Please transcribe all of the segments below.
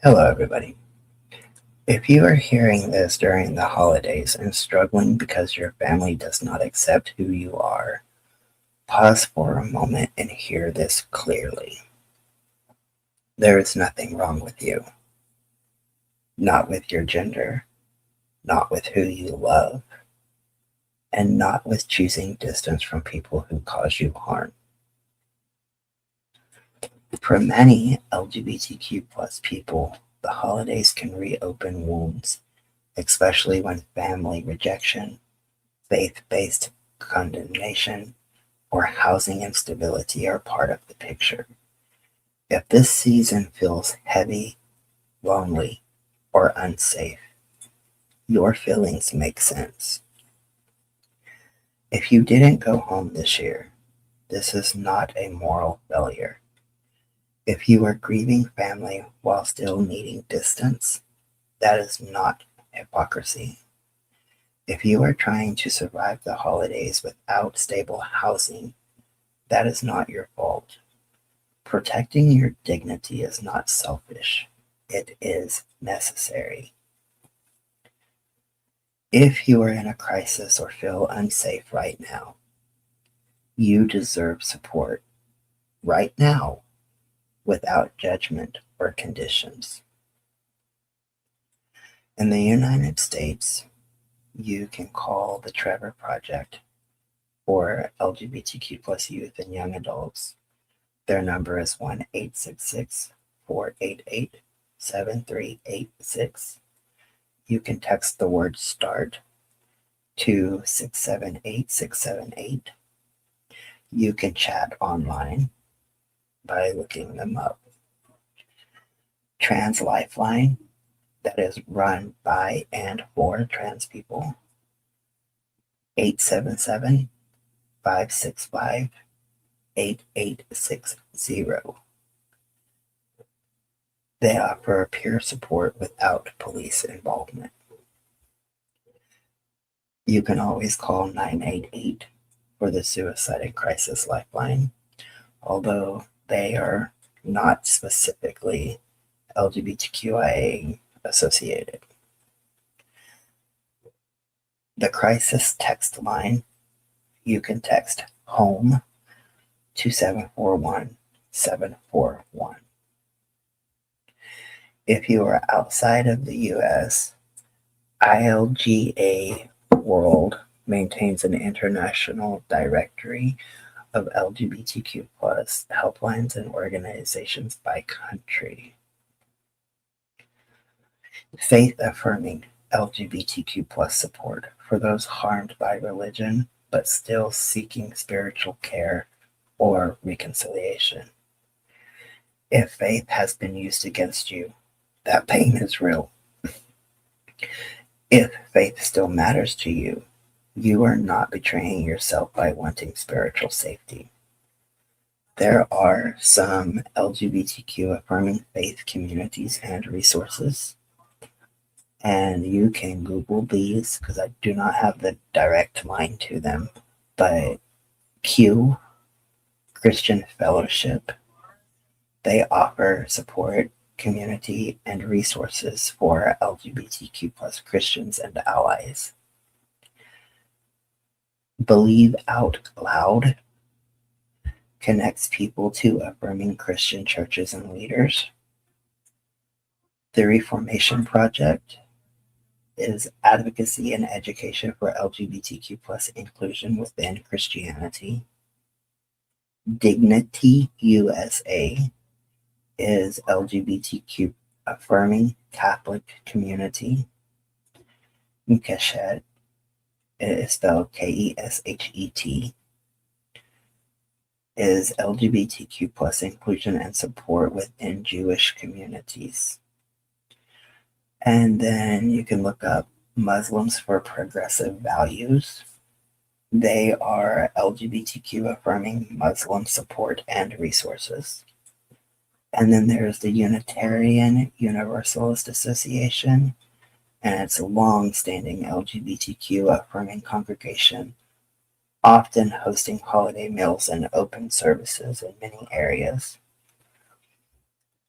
Hello, everybody. If you are hearing this during the holidays and struggling because your family does not accept who you are, pause for a moment and hear this clearly. There is nothing wrong with you, not with your gender, not with who you love, and not with choosing distance from people who cause you harm. For many LGBTQ plus people, the holidays can reopen wounds, especially when family rejection, faith-based condemnation, or housing instability are part of the picture. If this season feels heavy, lonely, or unsafe, your feelings make sense. If you didn't go home this year, this is not a moral failure. If you are grieving family while still needing distance, that is not hypocrisy. If you are trying to survive the holidays without stable housing, that is not your fault. Protecting your dignity is not selfish, it is necessary. If you are in a crisis or feel unsafe right now, you deserve support right now without judgment or conditions. In the United States, you can call the Trevor Project for LGBTQ plus youth and young adults. Their number is 1-866-488-7386. You can text the word START to 678-678. You can chat online by looking them up. Trans Lifeline, that is run by and for trans people, 877-565-8860. They offer peer support without police involvement. You can always call 988 for the Suicide and Crisis Lifeline, although they are not specifically LGBTQIA associated. The crisis text line, you can text HOME to 741-741. If you are outside of the US, ILGA World maintains an international directory of LGBTQ plus helplines and organizations by country. Faith-affirming LGBTQ plus support for those harmed by religion but still seeking spiritual care or reconciliation. If faith has been used against you, that pain is real. If faith still matters to you, you are not betraying yourself by wanting spiritual safety. There are some LGBTQ affirming faith communities and resources, and you can Google these because I do not have the direct line to them, but Q, Christian Fellowship, they offer support, community, and resources for LGBTQ plus Christians and allies. Believe Out Loud connects people to affirming Christian churches and leaders. The Reformation Project is advocacy and education for LGBTQ plus inclusion within Christianity. Dignity USA is LGBTQ affirming Catholic community. Keshet, it is spelled Keshet, is LGBTQ plus inclusion and support within Jewish communities. And then you can look up Muslims for Progressive Values. They are LGBTQ affirming Muslim support and resources. And then there's the Unitarian Universalist Association, and it's a long-standing LGBTQ affirming congregation, often hosting holiday meals and open services in many areas.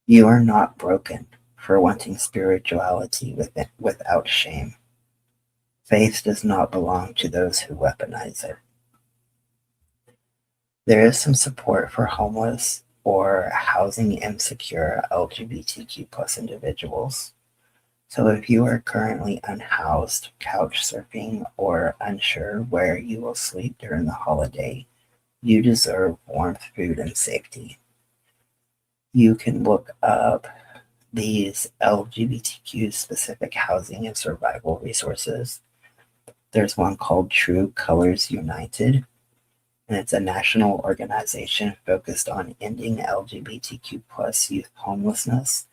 You are not broken. for wanting spirituality without shame. Faith does not belong to those who weaponize it. There is some support for homeless or housing insecure LGBTQ plus individuals. So if you are currently unhoused, couch surfing, or unsure where you will sleep during the holiday, you deserve warmth, food, and safety. You can look up these LGBTQ specific housing and survival resources. There's one called True Colors United, and it's a national organization focused on ending LGBTQ plus youth homelessness,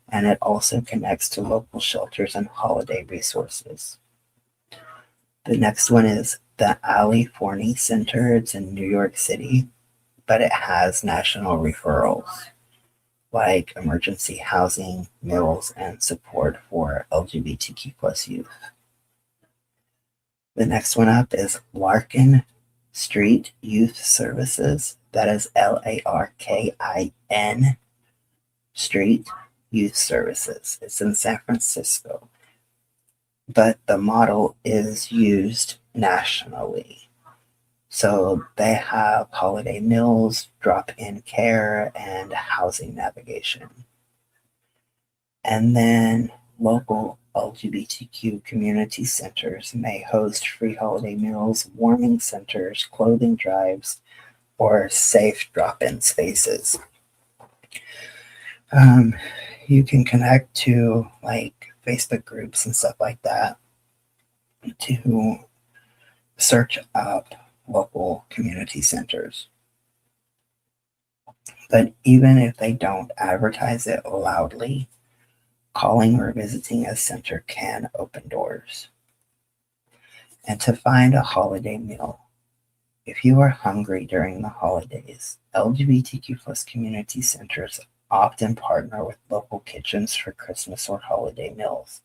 and it also connects to local shelters and holiday resources. The next one is the Ali Forney Center. It's in New York City, but it has national referrals like emergency housing, meals, and support for LGBTQ plus youth. The next one up is Larkin Street Youth Services. That is LARKIN Street Youth Services. It's in San Francisco, but the model is used nationally. So they have holiday meals, drop-in care, and housing navigation. And then local LGBTQ community centers may host free holiday meals, warming centers, clothing drives, or safe drop-in spaces. You can connect to like Facebook groups and stuff like that to search up local community centers. But even if they don't advertise it loudly, calling or visiting a center can open doors. And to find a holiday meal, if you are hungry during the holidays, LGBTQ plus community centers often partner with local kitchens for Christmas or holiday meals.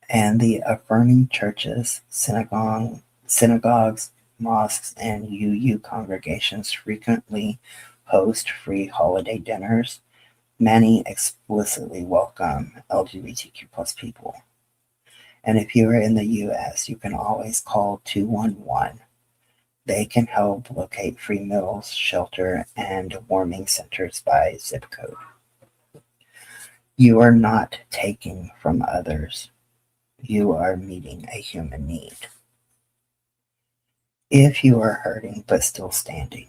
And the affirming churches, synagogues, mosques, and UU congregations frequently host free holiday dinners. Many explicitly welcome LGBTQ plus people. And if you are in the US, you can always call 211. They can help locate free meals, shelter, and warming centers by zip code. You are not taking from others. You are meeting a human need. If you are hurting but still standing,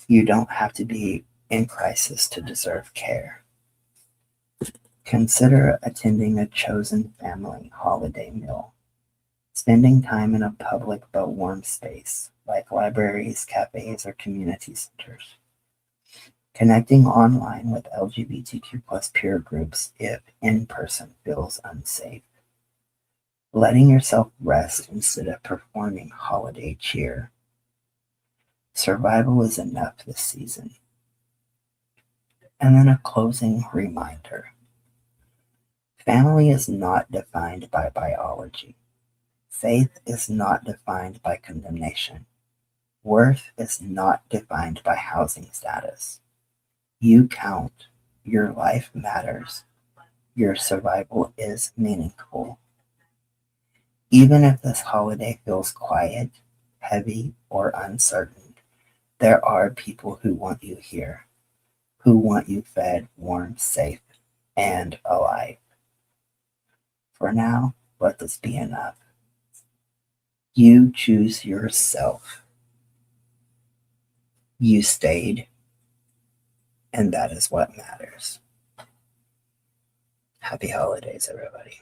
you don't have to be in crisis to deserve care. Consider attending a chosen family holiday meal. Spending time in a public but warm space, like libraries, cafes, or community centers. Connecting online with LGBTQ plus peer groups if in person feels unsafe. Letting yourself rest instead of performing holiday cheer. Survival is enough this season. And then a closing reminder. Family is not defined by biology. Faith is not defined by condemnation. Worth is not defined by housing status. You count. Your life matters. Your survival is meaningful. Even if this holiday feels quiet, heavy, or uncertain, there are people who want you here, who want you fed, warm, safe, and alive. For now, let this be enough. You choose yourself. You stayed, and that is what matters. Happy holidays, everybody.